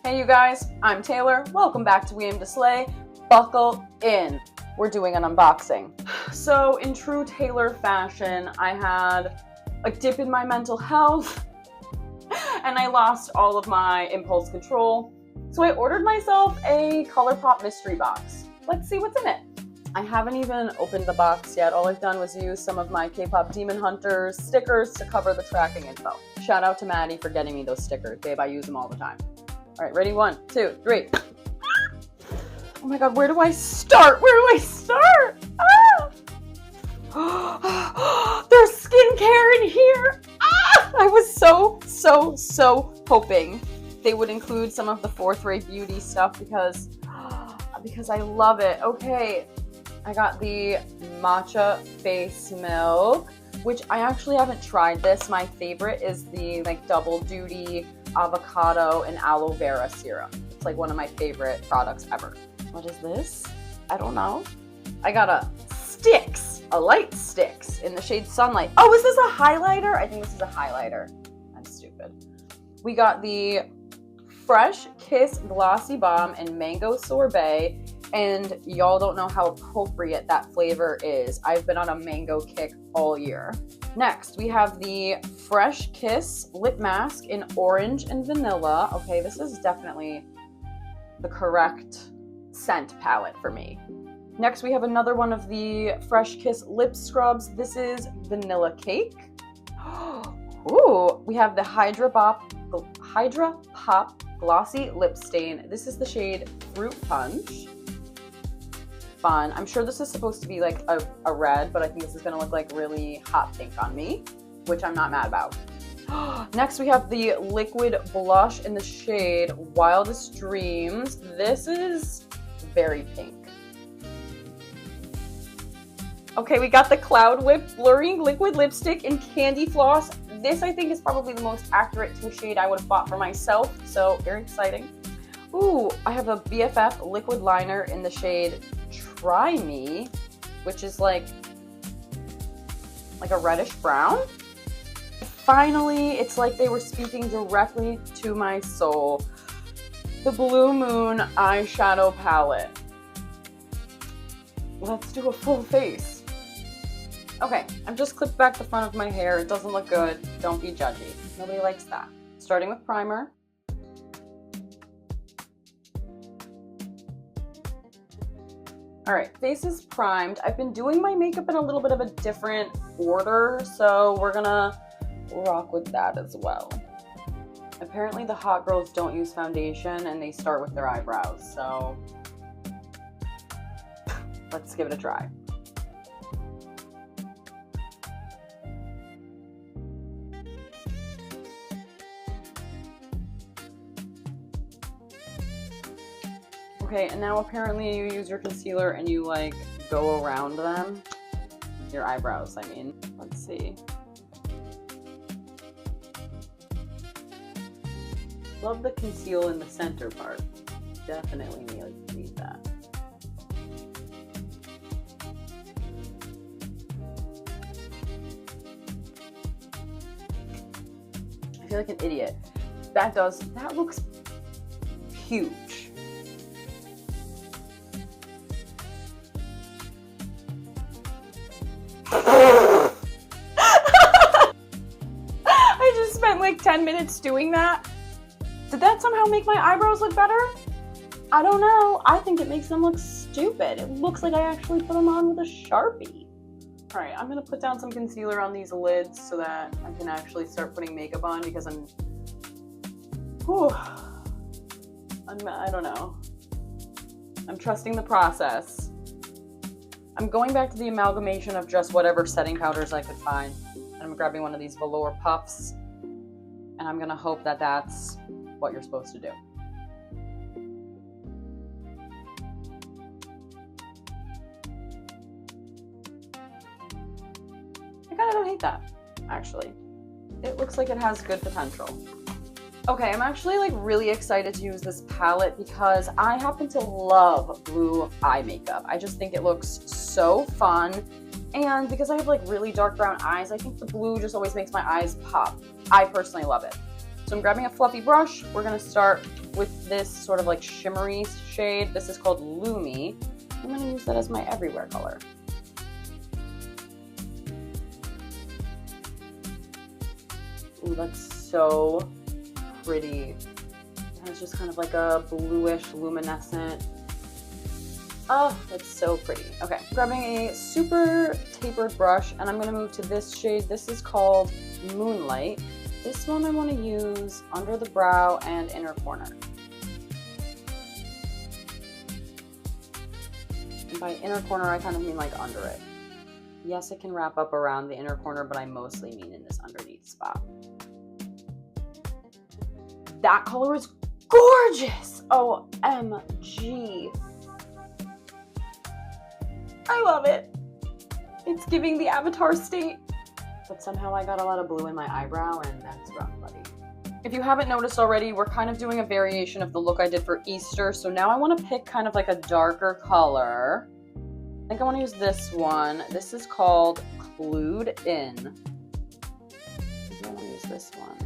Hey you guys, I'm Taylor. Welcome back to We Aim to Slay. Buckle in. We're doing an unboxing. So in true Taylor fashion, I had a dip in my mental health and I lost all of my impulse control. So I ordered myself a ColourPop mystery box. Let's see what's in it. I haven't even opened the box yet. All I've done was use some of my K-pop Demon Hunters stickers to cover the tracking info. Shout out to Maddie for getting me those stickers. Babe, I use them all the time. All right, ready? 1, 2, 3. Oh my God, where do I start? Where do I start? Ah! There's skincare in here. Ah! I was so hoping they would include some of the Fourth Ray Beauty stuff because I love it. Okay, I got the matcha face milk, which I actually haven't tried this. My favorite is the double duty avocado and aloe vera serum. It's like one of my favorite products ever. What is this? I don't know. I got a light sticks in the shade Sunlight. Oh, is this a highlighter? I think this is a highlighter. I'm stupid. We got the Fresh Kiss Glossy Balm and Mango Sorbet, and y'all don't know how appropriate that flavor is. I've been on a mango kick all year. Next, we have the Fresh Kiss Lip Mask in orange and vanilla. Okay, this is definitely the correct scent palette for me. Next, we have another one of the Fresh Kiss Lip Scrubs. This is Vanilla Cake. Ooh, we have the Hydra Pop Glossy Lip Stain. This is the shade Fruit Punch. Fun. I'm sure this is supposed to be like a red, but I think this is gonna look like really hot pink on me, which I'm not mad about. Next, we have the liquid blush in the shade Wildest Dreams. This is very pink. Okay, we got the Cloud Whip Blurring Liquid Lipstick in Candy Floss. This, I think, is probably the most accurate to a shade I would have bought for myself, so very exciting. Ooh, I have a BFF liquid liner in the shade Try Me, which is like a reddish brown. Finally, it's like they were speaking directly to my soul. The Blue Moon eyeshadow palette. Let's do a full face. Okay, I've just clipped back the front of my hair. It doesn't look good. Don't be judgy. Nobody likes that. Starting with primer. All right, face is primed. I've been doing my makeup in a little bit of a different order, so we're gonna rock with that as well. Apparently the hot girls don't use foundation and they start with their eyebrows, so let's give it a try. Okay, and now apparently you use your concealer and you go around them. Your eyebrows, I mean. Let's see. Love the conceal in the center part. Definitely need that. I feel like an idiot. That looks huge. I just spent like 10 minutes doing that. Did that somehow make my eyebrows look better? I don't know. I think it makes them look stupid. It looks like I actually put them on with a Sharpie. All right, I'm gonna put down some concealer on these lids so that I can actually start putting makeup on because I don't know. I'm trusting the process. I'm going back to the amalgamation of just whatever setting powders I could find. And I'm grabbing one of these velour puffs. And I'm gonna hope that that's what you're supposed to do. I kinda don't hate that, actually. It looks like it has good potential. Okay, I'm actually really excited to use this palette because I happen to love blue eye makeup. I just think it looks so fun. And because I have really dark brown eyes, I think the blue just always makes my eyes pop. I personally love it. So I'm grabbing a fluffy brush. We're gonna start with this sort of like shimmery shade. This is called Lumi. I'm gonna use that as my everywhere color. Ooh, that's so pretty. And it's just kind of like a bluish luminescent. Oh, that's so pretty. Okay, grabbing a super tapered brush, and I'm gonna move to this shade. This is called Moonlight. This one I want to use under the brow and inner corner. And by inner corner, I kind of mean like under it. Yes, it can wrap up around the inner corner, but I mostly mean in this underneath spot. That color is gorgeous! OMG. I love it. It's giving the Avatar state. But somehow I got a lot of blue in my eyebrow, and that's rough, buddy. If you haven't noticed already, we're kind of doing a variation of the look I did for Easter, so now I want to pick kind of like a darker color. I think I want to use this one. This is called Clued In. I want to use this one.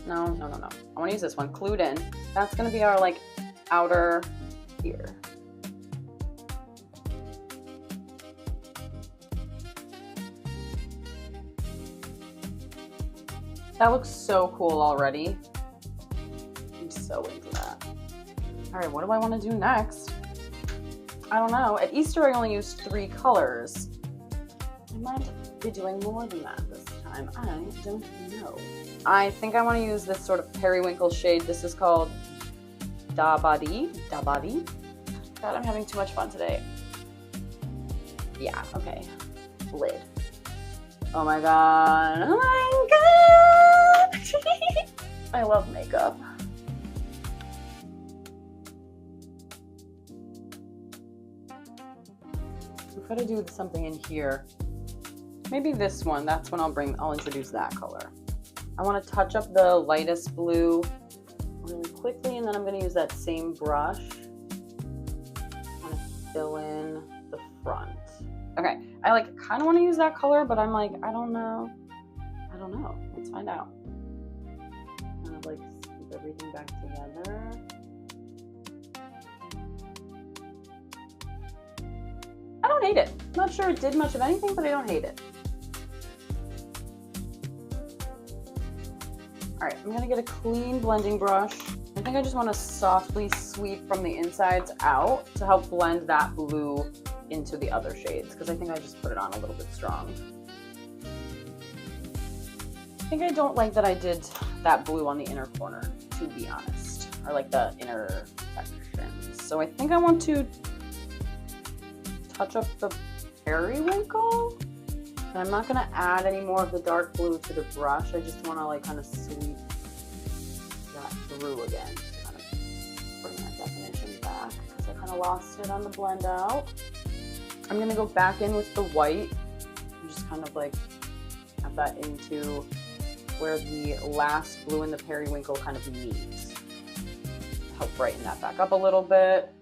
No. I want to use this one, Clued In. That's going to be our like outer here. That looks so cool already. I'm so into that. All right, what do I want to do next? I don't know. At Easter, I only used 3 colors. I might be doing more than that this time. I don't know. I think I want to use this sort of periwinkle shade. This is called Dabadi. God, I'm having too much fun today. Yeah, okay. Lid. Oh my god. Oh my god. I love makeup. I've got to do something in here. Maybe this one. That's when I'll introduce that color. I want to touch up the lightest blue really quickly, and then I'm going to use that same brush kind of fill in the front. Okay, I like kind of want to use that color, but I'm like, I don't know. Let's find out. Kind of like scoop everything back together. I don't hate it. I'm not sure it did much of anything, but I don't hate it. All right, I'm gonna get a clean blending brush. I think I just want to softly sweep from the insides out to help blend that blue into the other shades, because I think I just put it on a little bit strong. I think I don't like that I did that blue on the inner corner, to be honest, or like the inner sections. So I think I want to touch up the periwinkle. And I'm not gonna add any more of the dark blue to the brush. I just wanna like kind of sweep that through again, just to kind of bring that definition back, because I kind of lost it on the blend out. I'm gonna go back in with the white and just kind of like have that into where the last blue and the periwinkle kind of meet. Help brighten that back up a little bit.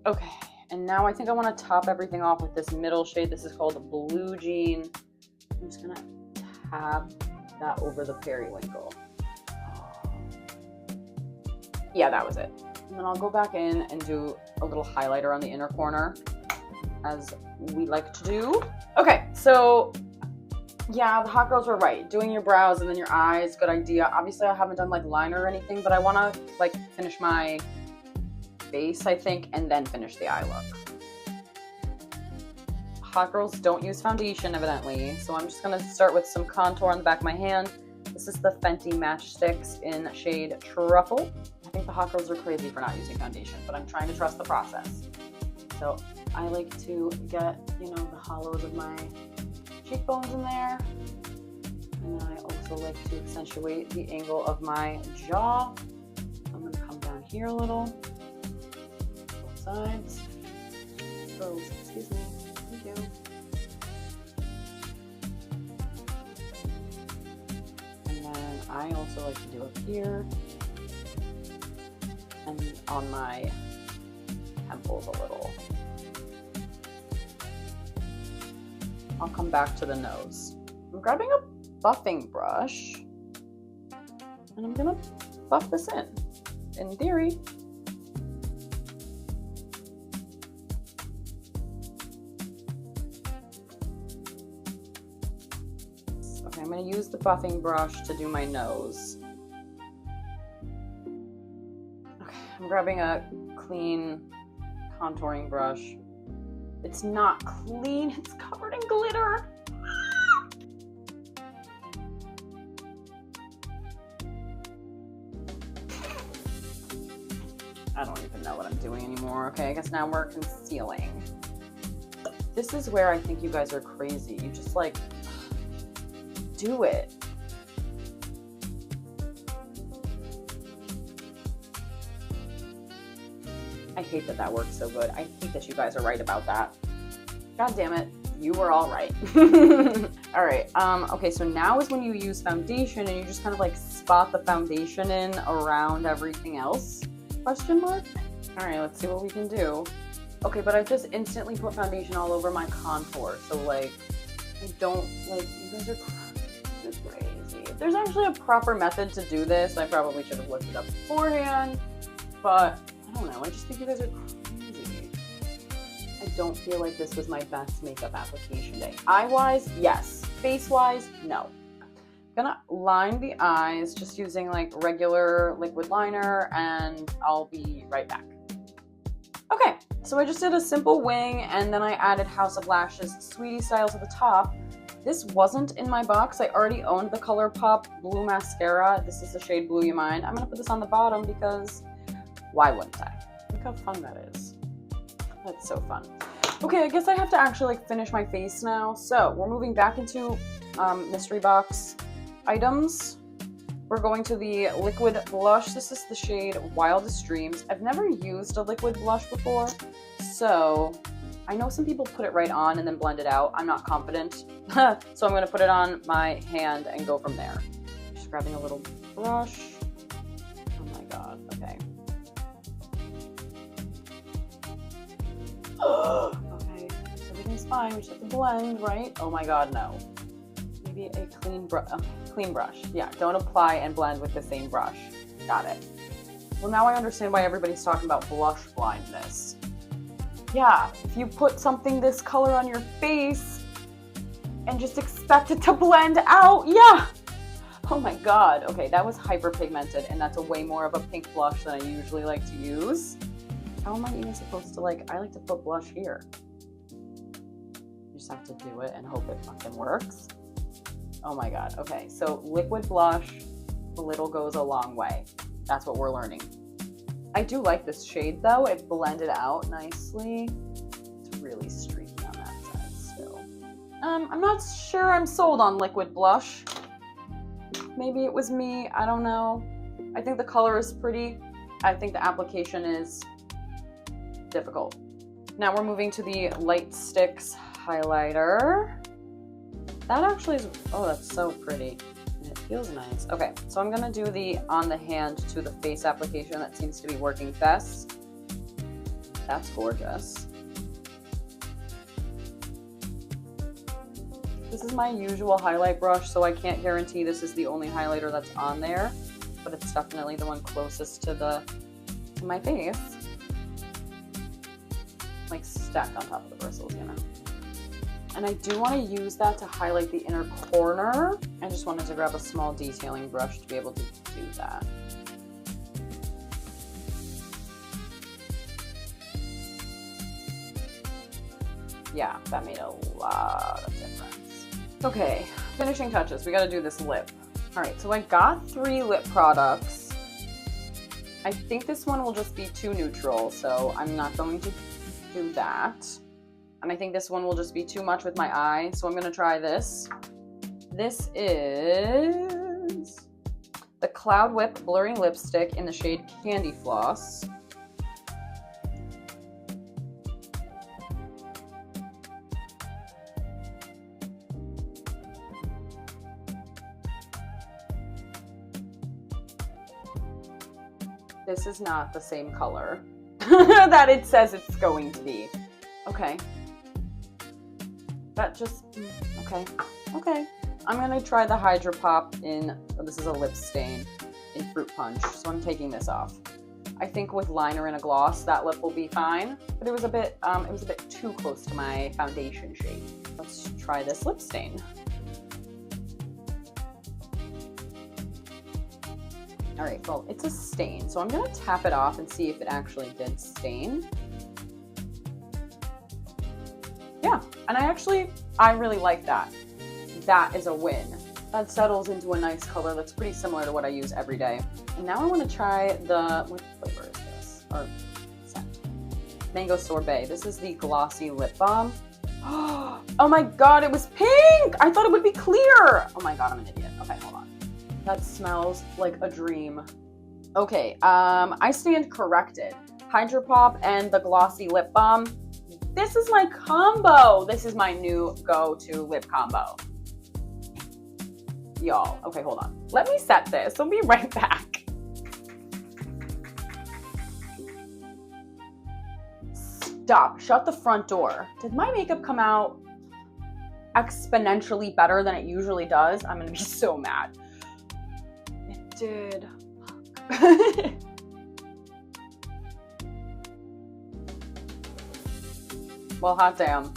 Okay, and now I think I want to top everything off with this middle shade. This is called Blue Jean. I'm just gonna tap that over the periwinkle. Yeah, that was it. And then I'll go back in and do a little highlighter on the inner corner, as we like to do. Okay, so yeah, the hot girls were right. Doing your brows and then your eyes, good idea. Obviously, I haven't done like liner or anything, but I want to like finish my face, I think, and then finish the eye look. Hot girls don't use foundation, evidently, so I'm just going to start with some contour on the back of my hand. This is the Fenty Matchsticks in shade Truffle. I think the hot girls are crazy for not using foundation, but I'm trying to trust the process. So I like to get, you know, the hollows of my cheekbones in there. And then I also like to accentuate the angle of my jaw. I'm going to come down here a little. Both sides. Oh, excuse me. Thank you. And then I also like to do up here. And on my temples a little. I'll come back to the nose. I'm grabbing a buffing brush and I'm gonna buff this in theory. Okay, I'm gonna use the buffing brush to do my nose. Okay, I'm grabbing a clean contouring brush. It's not clean, it's covered in glitter. I don't even know what I'm doing anymore. Okay, I guess now we're concealing. This is where I think you guys are crazy. You just like, do it. I hate that that works so good. I hate that you guys are right about that. God damn it, you were all right. All right, okay, so now is when you use foundation and you just kind of like spot the foundation in around everything else, question mark? All right, let's see what we can do. Okay, but I've just instantly put foundation all over my contour, so like, I don't, like, you guys are crazy. If there's actually a proper method to do this, I probably should have looked it up beforehand, but I don't know, I just think you guys are crazy. I don't feel like this was my best makeup application day. Eye-wise, yes. Face-wise, no. I'm gonna line the eyes just using like regular liquid liner, and I'll be right back. Okay, so I just did a simple wing, and then I added House of Lashes Sweetie Style to the top. This wasn't in my box. I already owned the ColourPop Blue Mascara. This is the shade Blue You Mind. I'm gonna put this on the bottom because why wouldn't I? Look how fun that is. That's so fun. Okay, I guess I have to actually like finish my face now. So we're moving back into mystery box items. We're going to the liquid blush. This is the shade Wildest Dreams. I've never used a liquid blush before, so I know some people put it right on and then blend it out. I'm not confident, so I'm gonna put it on my hand and go from there. Just grabbing a little brush. Oh my god, okay. Okay, everything's fine. We just have to blend, right? Oh my god, no. Maybe a clean brush. Yeah, don't apply and blend with the same brush. Got it. Well, now I understand why everybody's talking about blush blindness. Yeah, if you put something this color on your face and just expect it to blend out, yeah. Oh my god. Okay, that was hyperpigmented, and that's a way more of a pink blush than I usually like to use. How am I even supposed to like, I like to put blush here. You just have to do it and hope it fucking works. Oh my god. Okay, so liquid blush, a little goes a long way. That's what we're learning. I do like this shade though. It blended out nicely. It's really streaky on that side still. I'm not sure I'm sold on liquid blush. Maybe it was me. I don't know. I think the color is pretty. I think the application is difficult. Now we're moving to the Light Sticks highlighter. That actually is, oh, that's so pretty. And it feels nice. Okay, so I'm gonna do the on the hand to the face application. That seems to be working best. That's gorgeous. This is my usual highlight brush, so I can't guarantee this is the only highlighter that's on there, but it's definitely the one closest to my face. Like stacked on top of the bristles, you know. And I do want to use that to highlight the inner corner. I just wanted to grab a small detailing brush to be able to do that. Yeah, that made a lot of difference. Okay, finishing touches. We got to do this lip. All right, so I got 3 lip products. I think this one will just be too neutral, so I'm not going to do that. And I think this one will just be too much with my eye, so I'm gonna try this. This is the Cloud Whip Blurring Lipstick in the shade Candy Floss. This is not the same color that it says it's going to be. Okay. That just, okay. I'm gonna try the Hydra Pop in, oh, this is a lip stain, a fruit punch, so I'm taking this off. I think with liner and a gloss, that lip will be fine, but it was a bit too close to my foundation shade. Let's try this lip stain. All right, well, it's a stain, so I'm gonna tap it off and see if it actually did stain. Yeah, and I really like that. That is a win. That settles into a nice color that's pretty similar to what I use every day. And now I want to try what flavor is this? Or scent? Mango Sorbet. This is the glossy lip balm. Oh my god, it was pink! I thought it would be clear! Oh my god, I'm an idiot. Okay, hold on. That smells like a dream. Okay, I stand corrected. Hydro Pop and the glossy lip balm. This is my combo. This is my new go-to lip combo. Y'all, okay, hold on. Let me set this. I'll be right back. Stop. Shut the front door. Did my makeup come out exponentially better than it usually does? I'm gonna be so mad. It did. Well, hot damn.